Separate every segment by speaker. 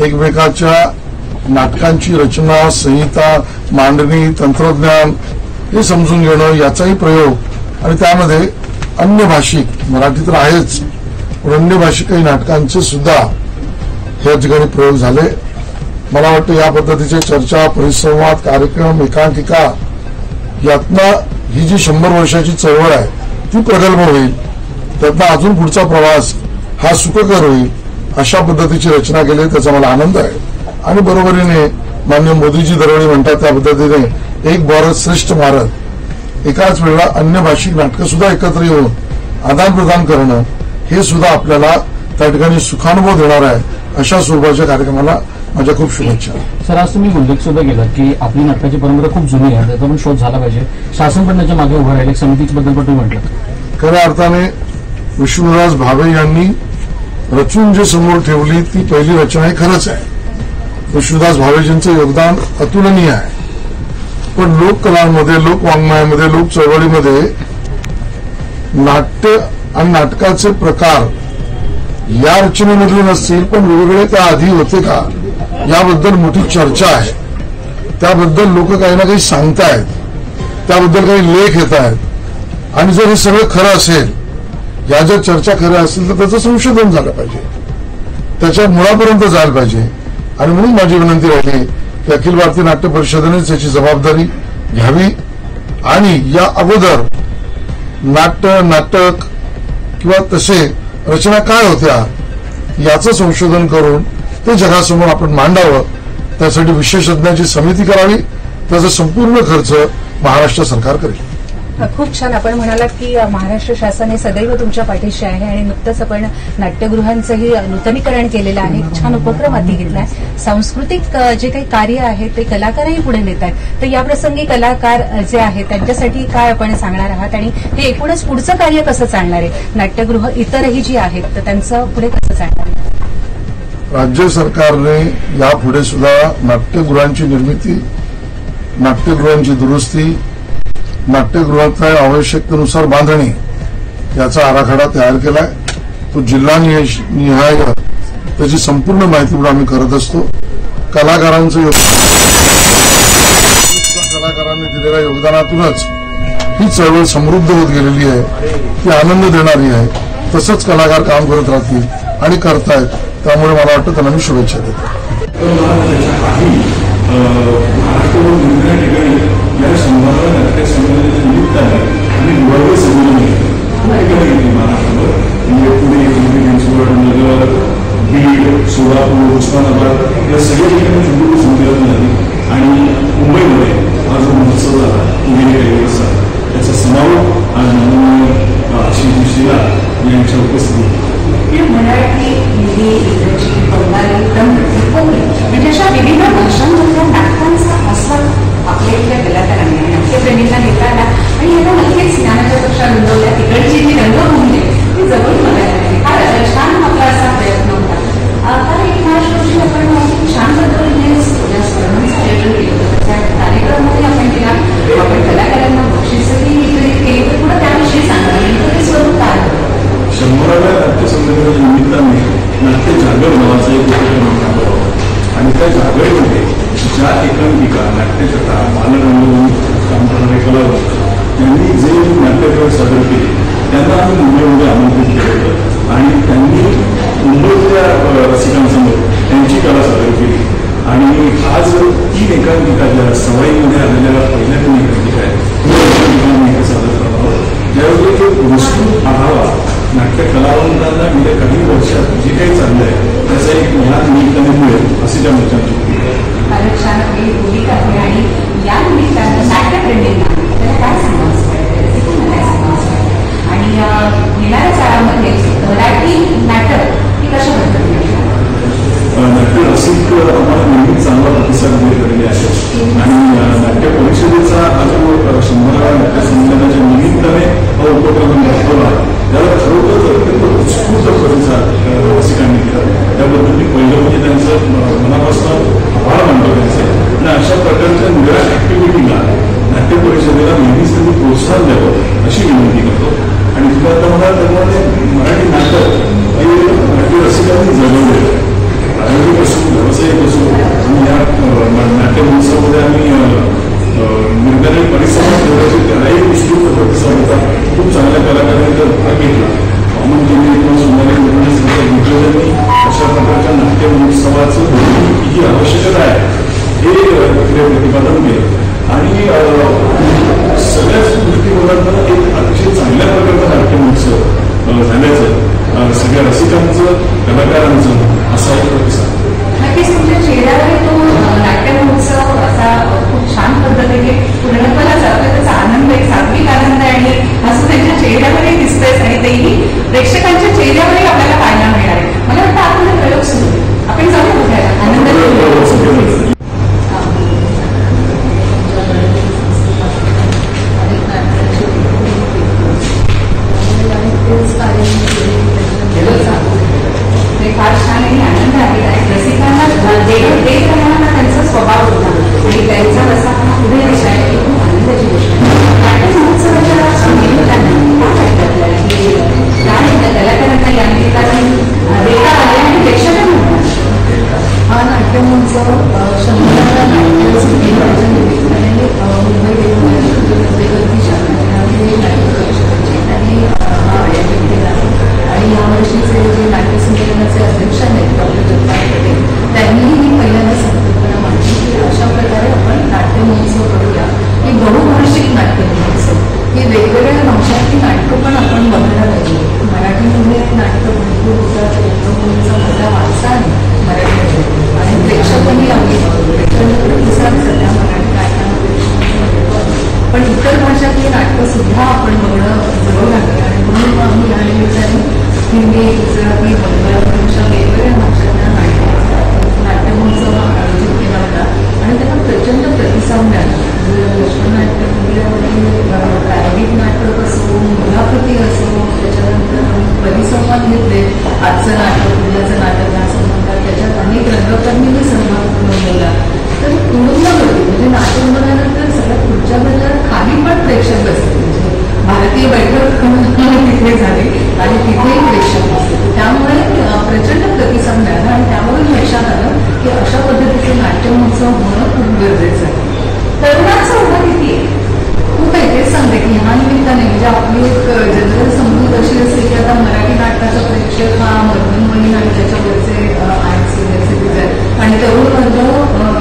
Speaker 1: एकमेकाच्या नाटकांची रचना, संहिता, मांडणी, तंत्रज्ञान हे समजून घेणं याचाही प्रयोग आणि त्यामध्ये अन्य भाषिक, मराठी तर आहेच पण अन्य भाषिक काही नाटकांचे सुद्धा या ठिकाणी प्रयोग झाले. मला वाटतं या पद्धतीच्या चर्चा, परिसंवाद, कार्यक्रम, एकांकिका यातनं ही जी 100 वर्षाची चळवळ आहे ती प्रगल्भ होईल. त्यातनं अजून पुढचा प्रवास हा सुखकर होईल अशा पद्धतीची रचना केली, त्याचा मला आनंद आहे. आणि बरोबरीने माननीय मोदीजी दरवेळी म्हणतात त्या पद्धतीने एक भारत श्रेष्ठ भारत, एकाच वेळेला अन्य भाषिक नाटकं सुद्धा एकत्र येऊन आदान प्रदान करणं हे सुद्धा आपल्याला त्या ठिकाणी सुखानुभव देणार आहे. अशा स्वरूपाच्या कार्यक्रमाला माझ्या खूप शुभेच्छा.
Speaker 2: सर, आज तुम्ही उल्लेख सुद्धा केला की आपली नाटकाची परंपरा खूप जुनी आहे, त्याचा पण शोध झाला पाहिजे. शासन पण त्याच्या मागे उभं राहील. समितीबद्दल पण तुम्ही म्हटलं.
Speaker 1: खऱ्या अर्थाने विष्णुदास भावे यांनी रचून जे समोर ठेवली ती पहिली रचना ही खरंच आहे. विष्णुदास भावेजींचं योगदान अतुलनीय आहे. पण लोककलांमध्ये, लोकवाङ्मयामध्ये, लोक चळवळीमध्ये नाट्य आणि नाटकाचे प्रकार या रचनेमधले नसतील पण वेगवेगळे त्या आधी होते का याबद्दल मोठी चर्चा आहे. त्याबद्दल लोक काही ना काही सांगतायत, त्याबद्दल काही लेख येत आहेत. आणि जर हे सगळं खरं असेल, या जर चर्चा खऱ्या असतील तर त्याचं संशोधन झालं पाहिजे, त्याच्या मुळापर्यंत जायला पाहिजे. आणि म्हणून माझी विनंती राहिली की अखिल भारतीय नाट्य परिषदेनेच याची जबाबदारी घ्यावी आणि या अगोदर नाटक किंवा तसे रचना काय होत्या याचं संशोधन करून ते जगासमोर आपण मांडावं. त्यासाठी विशेषज्ञांची समिती करावी. त्याचा संपूर्ण खर्च महाराष्ट्र सरकार करेल.
Speaker 3: खूप छान. आपण म्हणालात की महाराष्ट्र शासन हे सदैव तुमच्या पाठीशी आहे आणि नुकतंच आपण नाट्यगृहांचंही नूतनीकरण केलेलं आहे. छान उपक्रम हाती घेतलाय. सांस्कृतिक जे काही कार्य आहे ते कलाकारही पुढे नेत आहेत. तर या प्रसंगी कलाकार जे आहेत त्यांच्यासाठी काय आपण सांगणार आहात आणि हे एकूणच पुढचं कार्य कसं चालणार आहे? नाट्यगृह इतरही जी आहेत तर त्यांचं पुढे कसं चालणार आहे?
Speaker 1: राज्य सरकारने यापुढे सुद्धा नाट्यगृहांची निर्मिती, नाट्यगृहांची दुरुस्ती, नाट्यगृहाच्या आवश्यकतेनुसार बांधणी याचा आराखडा तयार केलाय. तो जिल्हानिहाय त्याची संपूर्ण माहिती पण आम्ही करत असतो. कलाकारांनी दिलेल्या योगदानातूनच ही चळवळ समृद्ध होत गेलेली आहे. ती आनंद देणारी आहे. तसंच कलाकार काम करत राहतील आणि करतायत. त्यामुळे मला वाटतं त्यांना मी शुभेच्छा देतो.
Speaker 4: या संभाव्य नाट्य संमेलनाच्या निमित्ताने आम्ही वर्ग संमेलन महाराष्ट्रावर पुणे, चिंचवड, नगर, बीड, सोलापूर, उस्मानाबाद या सगळ्या ठिकाणी छोटी संमेलन झाली. आणि मुंबईमध्ये हा जो महोत्सव झाला गेल्या काही वर्षात त्याचा समारोप आज माननीय आशिष शिला यांच्या उपस्थितीत
Speaker 3: मराठी, हिंदी, इंग्रजी, बंगाली, तमिळ, कोकणी म्हणजे अशा विविध भाषांमधल्या नाटकांचा आस्वाद आपल्या इथल्या कलाकारांनी आणि नाट्यप्रेमींना घेता आला. आणि याला नक्कीच ज्ञानाच्या कक्षा रुंदवल्या. तिकडची जी रंगभूमी आहे ती जवळून बघायला लागली. फार छान आपला असा प्रयत्न होता. फार एक महाराष्ट्र वर्षी आपण छान पद्धतीने या स्पर्धांचं आयोजन केलं होतं. त्या कार्यक्रमामध्ये आपण केला. आपण कलाकारांना बक्षीसही वितरित केली. तर पुढे त्याविषयी सांगा ते स्वरूप काय होतं?
Speaker 4: 100व्या नाट्य संमेलनाच्या निमित्ताने नाट्य जागर नावाचा एक उपक्रम राबवला आणि त्या जागेमध्ये ज्या एकांकिका, नाट्यकथा, बालरंगभूमी काम करणारे कलावंत यांनी जे नाट्यप्रयोग सादर केले त्यांना आम्ही मुंबईमध्ये आमंत्रित केलं होतं आणि त्यांनी मुंबईतल्या रसिकांसमोर त्यांची कला सादर केली. आणि आज 3 एकांकिका ज्या सवाईमध्ये आलेल्या पहिल्या 3 एकांकिका आहेत सादर करत आहोत. ज्यावेळी एक विस्तृत आढावा नाट्य कलावंतांना गेल्या काही वर्षात जे काही चाललं आहे त्याचा एक ह्या निमित्ताने मिळेल अशी त्या मोर्चांची
Speaker 3: फारच छान आपली भूमिका आहे. आणि या निमित्तानं नाट्यप्रेमींना त्याला काय सांगावंसं वाटतं आणि येणाऱ्या काळामध्ये मराठी नाटक ही कशा पद्धतीने
Speaker 4: नाट्य रसिक आम्हाला नेहमीच चांगला प्रतिसाद दिलेले आहे. आणि नाट्य परिषदेचा हा जो 100व्या नाट्य संमेलनाच्या निमित्ताने हा उपक्रम दाखवला त्याला खरोखर अत्यंत उत्स्फूर्त प्रतिसाद रसिकांनी दिला. त्याबद्दल मी पहिलं म्हणजे त्यांचं मनापासून आभार मानतो त्यांचे. आणि अशा प्रकारच्या निराश ऍक्टिव्हिटीला नाट्य परिषदेला नेहमीच त्यांनी प्रोत्साहन द्यावं अशी विनंती करतो. आणि तुला आता मला त्यामुळे मराठी प्रतिपादन केलं आणि सगळ्याच दृष्टिकोनातून एक अतिशय चांगल्या प्रकारचा नाट्य महोत्सव झाल्याचं सगळ्या रसिकांचं कलाकारांचं असा एक प्रतिसाद.
Speaker 3: नक्कीच तुमच्या चेहऱ्यावर तो नाट्य महोत्सव असा खूप छान पद्धतीने पूर्णत्वाला जातोय, त्याचा आनंद एक सात्विक आनंद आहे आणि असं त्यांच्या चेहऱ्यावरही दिसतंय आणि तेही प्रेक्षकांच्या चेहऱ्यावरही आपल्याला पाहायला मिळणार आहे. मला वाटतं आपण प्रयोग सुरू आपण जाऊ बघायला आनंद. फार छान आणि आनंद आहे. रसिकांना देत राहण्याचा त्यांचा स्वभाव होता आणि त्यांचा रसा हा पुढे विषय आहे. ही खूप आनंदाची गोष्ट आहे. नाट्य महोत्सवाच्या निमित्तानं आपल्याला की काय कलाकारांना या निमित्तानं देता आले आणि प्रेक्षकांना
Speaker 5: हा नाट्य महोत्सव 100व्या नाट्य संमेलनाच्या निमित्ताने मुंबई रस्तेवरती त्यांनी हा आयोजन केला आणि यावर्षीचे जे नाट्य संमेलनाचे अध्यक्ष आहेत डॉक्टर जगताप पटेल त्यांनीही ही पहिल्यांदा संकल्पना मांडली की अशा प्रकारे आपण नाट्य महोत्सव करूया की बहुभाषिक नाट्य महोत्सव हे वेगवेगळ्या भाषांची नाटकं पण आपण बघायला पाहिजे. मराठीमध्ये नाटकं भरपूर होतात, रंगभूमीचा मोठा वारसा आहे मराठीमध्ये आणि प्रेक्षकही आम्ही प्रतिसाद सध्या मराठी नाटकामध्ये पण इतर भाषातली नाटकं सुद्धा आपण बघणं जरूर आहे आणि म्हणून आम्ही या निमित्ताने हिंदी, गुजराती, बंगाली अशा वेगवेगळ्या भाषांना नाट्य महोत्सव आयोजित केला होता आणि त्याला प्रचंड प्रतिसाद मिळाला. लक्ष्मण नाट्य मंदिरामध्ये प्रायोगिक नाटक असो, मुलाखती असो, त्याच्यानंतर परिसंवाद घेतले. आजचं नाटक, उद्याचं नाटक या संबंधात त्याच्यात अनेक रंगकर्मींनी सहभाग नोंदवला. तर तुडुंब गर्दी म्हणजे नाटक बघायनंतर सगळ्यात पुढच्या गटात खाली पण प्रेक्षक बसले. म्हणजे भारतीय बैठक तिथे झाली आणि तिथेही प्रेक्षक बसले. त्यामुळे प्रचंड प्रतिसाद मिळाला आणि त्यावरून लक्षात आलं की अशा पद्धतीचे नाट्य महोत्सव होणं खूप गरजेचं आहे.
Speaker 3: तरुणांचं उभं किती आहे?
Speaker 5: खूप आहे. तेच सांगते की ह्या निमित्ताने म्हणजे आपली एक जनरल समजूत अशी असते की आता मराठी नाटकाचा प्रेक्षक हा मध्यमवयीन आणि त्याच्यावरचे आर्ट सिनियर सिटीजन आणि तरुण वर्ग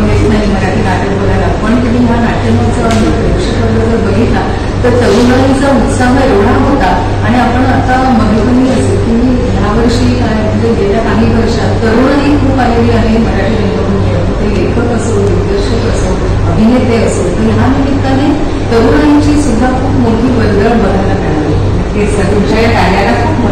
Speaker 5: येत नाही मराठी नाटक बघायला. पण तुम्ही ह्या नाट्य महोत्सवामध्ये प्रेक्षक वर्ग जर बघितला तर तरुणाईचा उत्साह एवढा होता आणि आपण आता बघितली असेल की ह्यावर्षी म्हणजे गेल्या काही वर्षात तरुणही खूप आलेली आहे मराठी रंगभूमीवर. ते लेखक असो, दिग्दर्शक असो, अभिनेते असो. तर ह्या निमित्ताने तरुणाईची सुद्धा खूप मोठी वर्दळ बघायला मिळाली.
Speaker 3: तुमच्या या कार्याला खूप